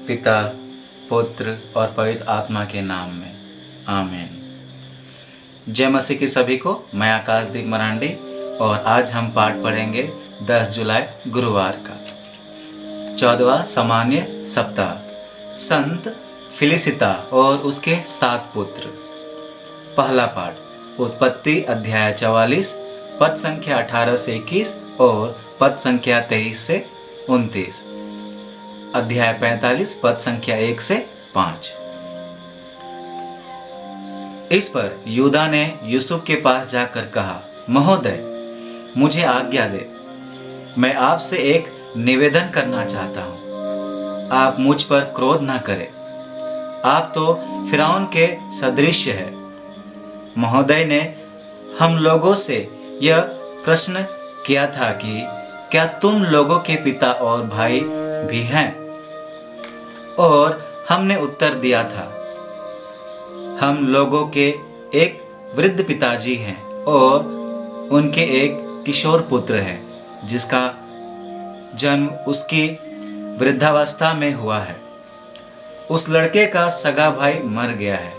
पिता, पुत्र और पवित्र आत्मा के नाम में, आमीन। जय मसीह की सभी को। मैं आकाशदीप मरांडी और आज हम पाठ पढ़ेंगे 10 जुलाई गुरुवार का 14वां सामान्य सप्ताह, संत फिलिसिता और उसके 7 पुत्र। पहला पाठ उत्पत्ति अध्याय 44 पद संख्या 18 से 21 और पद संख्या 23 से 29, अध्याय 45 पद संख्या 1 से 5। इस पर यूदा ने यूसुफ के पास जाकर कहा, महोदय, मुझे आज्ञा दे, मैं आपसे एक निवेदन करना चाहता हूँ। आप मुझ पर क्रोध न करें, आप तो फिरौन के सदृश है। महोदय ने हम लोगों से यह प्रश्न किया था कि क्या तुम लोगों के पिता और भाई भी हैं? और हमने उत्तर दिया था, हम लोगों के एक वृद्ध पिताजी हैं और उनके एक किशोर पुत्र है जिसका जन्म उसकी वृद्धावस्था में हुआ है। उस लड़के का सगा भाई मर गया है,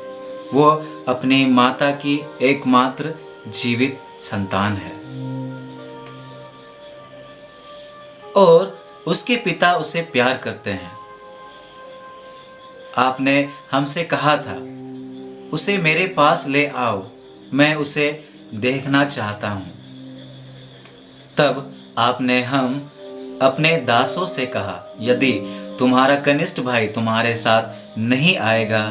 वो अपनी माता की एकमात्र जीवित संतान है और उसके पिता उसे प्यार करते हैं। आपने हमसे कहा था, उसे मेरे पास ले आओ, मैं उसे देखना चाहता हूँ। तब आपने हम अपने दासों से कहा, यदि तुम्हारा कनिष्ठ भाई तुम्हारे साथ नहीं आएगा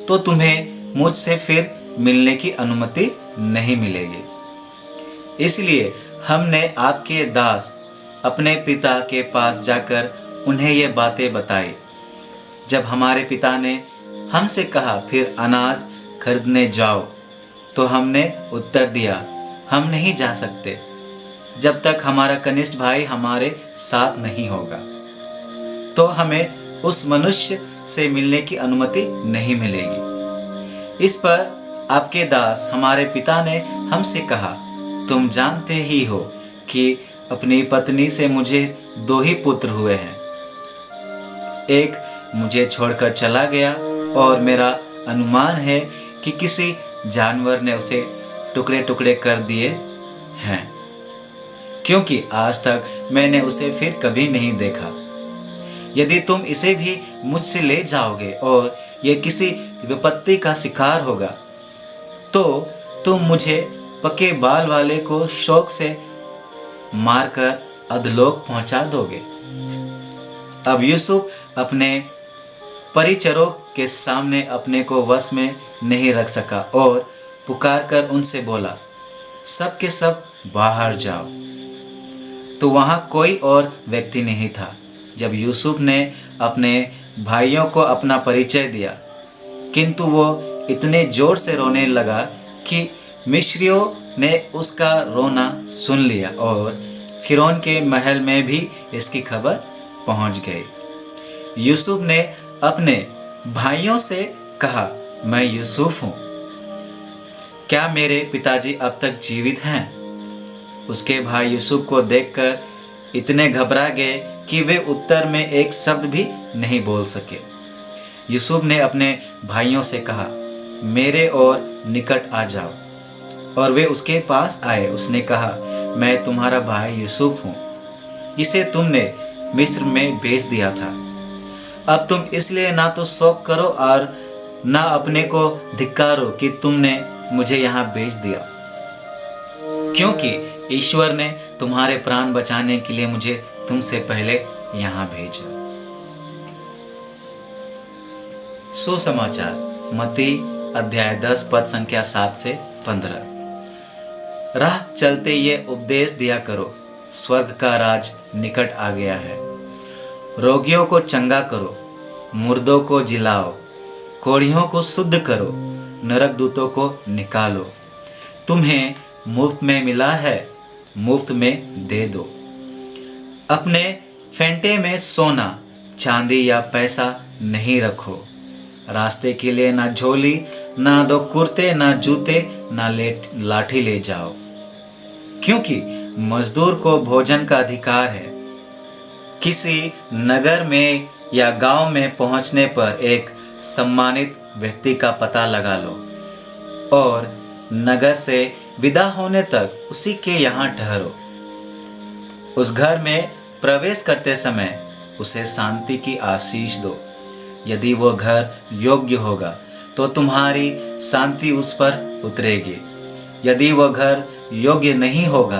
तो तुम्हें मुझसे फिर मिलने की अनुमति नहीं मिलेगी। इसलिए हमने आपके दास अपने पिता के पास जाकर उन्हें ये बातें बताई। जब हमारे पिता ने हमसे कहा, फिर अनाज खरीदने जाओ, तो हमने उत्तर दिया, हम नहीं जा सकते जब तक हमारा कनिष्ठ भाई हमारे साथ नहीं होगा, तो हमें उस मनुष्य से मिलने की अनुमति नहीं मिलेगी। इस पर आपके दास हमारे पिता ने हमसे कहा, तुम जानते ही हो कि अपनी पत्नी से मुझे 2 ही पुत्र हुए हैं। एक मुझे छोड़कर चला गया और मेरा अनुमान है कि किसी जानवर ने उसे टुकड़े टुकड़े कर दिए हैं, क्योंकि आज तक मैंने उसे फिर कभी नहीं देखा। यदि तुम इसे भी मुझसे ले जाओगे और ये किसी विपत्ति का शिकार होगा, तो तुम मुझे पके बाल वाले को शौक से मारकर अधोलोक पहुंचा दोगे। अब यूसुफ अपने परिचरों के सामने अपने को वश में नहीं रख सका और पुकार कर उनसे बोला, सब के सब बाहर जाओ। तो वहाँ कोई और व्यक्ति नहीं था। जब यूसुफ ने अपने भाइयों को अपना परिचय दिया, किंतु वो इतने जोर से रोने लगा कि मिस्रियों ने उसका रोना सुन लिया और फिरौन के महल में भी इसकी खबर पहुंच गई। यूसुफ ने अपने भाइयों से कहा, मैं यूसुफ हूँ, क्या मेरे पिताजी अब तक जीवित हैं? उसके भाई यूसुफ को देखकर इतने घबरा गए कि वे उत्तर में एक शब्द भी नहीं बोल सके। यूसुफ ने अपने भाइयों से कहा, मेरे और निकट आ जाओ, और वे उसके पास आए। उसने कहा, मैं तुम्हारा भाई यूसुफ हूँ, जिसे तुमने मिस्र में भेज दिया था। अब तुम इसलिए ना तो शोक करो और ना अपने को धिक्कारो कि तुमने मुझे यहाँ भेज दिया, क्योंकि ईश्वर ने तुम्हारे प्राण बचाने के लिए मुझे तुमसे पहले यहाँ भेजा। सुसमाचार मत्ती अध्याय 10 पद संख्या 7 से 15। राह चलते ये उपदेश दिया करो, स्वर्ग का राज निकट आ गया है। रोगियों को चंगा करो, मुर्दों को जिलाओ, कोढ़ियों को शुद्ध करो, नरक दूतों को निकालो। तुम्हें मुफ्त में मिला है, मुफ्त में दे दो। अपने फेंटे में सोना, चांदी या पैसा नहीं रखो। रास्ते के लिए ना झोली, ना 2 कुर्ते, ना जूते, ना लाठी ले जाओ, क्योंकि मजदूर को भोजन का अधिकार है। किसी नगर में या गांव में पहुंचने पर एक सम्मानित व्यक्ति का पता लगा लो और नगर से विदा होने तक उसी के यहाँ ठहरो। उस घर में प्रवेश करते समय उसे शांति की आशीष दो। यदि वो घर योग्य होगा तो तुम्हारी शांति उस पर उतरेगी। यदि वह घर योग्य नहीं होगा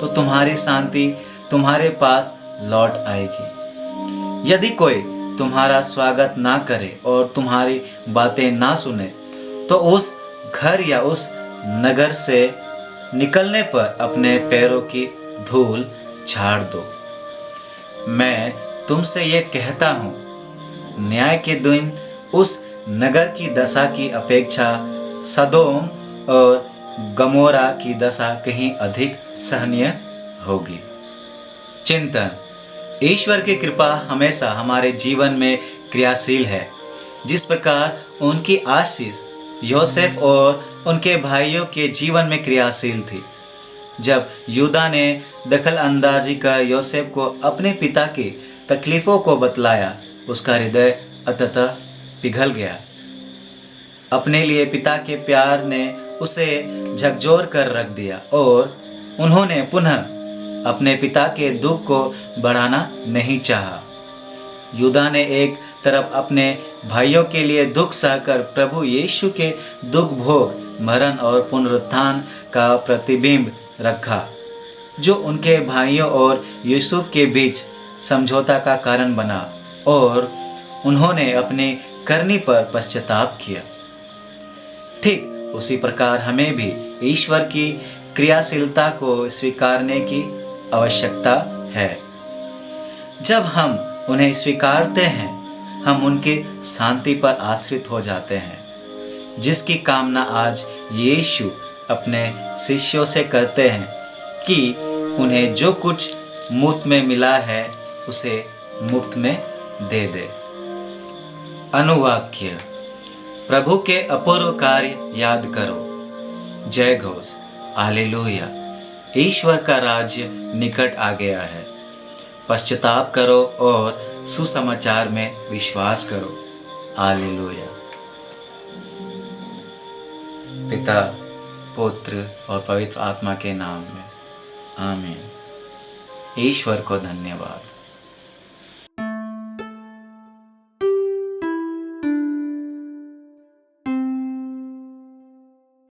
तो तुम्हारी शांति तुम्हारे पास लौट आएगी। यदि कोई तुम्हारा स्वागत ना करे और तुम्हारी बातें ना सुने तो उस घर या उस नगर से निकलने पर अपने पैरों की धूल झाड़ दो। मैं तुमसे ये कहता हूँ, न्याय के दिन उस नगर की दशा की अपेक्षा सदोम और गमोरा की दशा कहीं अधिक सहनीय होगी। चिंतन। ईश्वर की कृपा हमेशा हमारे जीवन में क्रियाशील है। जिस प्रकार उनकी आशीष योसेफ और उनके भाइयों के जीवन में क्रियाशील थी। जब यूदा ने दखल अंदाजी कर योसेफ को अपने पिता की तकलीफ़ों को बतलाया, उसका हृदय अंततः पिघल गया। अपने लिए पिता के प्यार ने उसे झकझोर कर रख दिया और उन्होंने पुनः अपने पिता के दुख को बढ़ाना नहीं चाहा। यूदा ने एक तरफ अपने भाइयों के लिए दुख सहकर प्रभु यीशु के दुख भोग, मरण और पुनरुत्थान का प्रतिबिंब रखा, जो उनके भाइयों और यूसुफ के बीच समझौता का कारण बना, और उन्होंने अपनी करनी पर पश्चाताप किया। ठीक उसी प्रकार हमें भी ईश्वर की क्रियाशीलता को स्वीकारने की आवश्यकता है। जब हम उन्हें स्वीकारते हैं, हम उनकी शांति पर आश्रित हो जाते हैं, जिसकी कामना आज यीशु अपने शिष्यों से करते हैं कि उन्हें जो कुछ मुफ्त में मिला है उसे मुफ्त में दे दे। अनुवाक्य। प्रभु के अपूर्व कार्य याद करो। जय घोष। हालेलुया। ईश्वर का राज्य निकट आ गया है। पश्चाताप करो और सुसमाचार में विश्वास करो। हालेलुया। पिता, पुत्र और पवित्र आत्मा के नाम में आमीन। ईश्वर को धन्यवाद।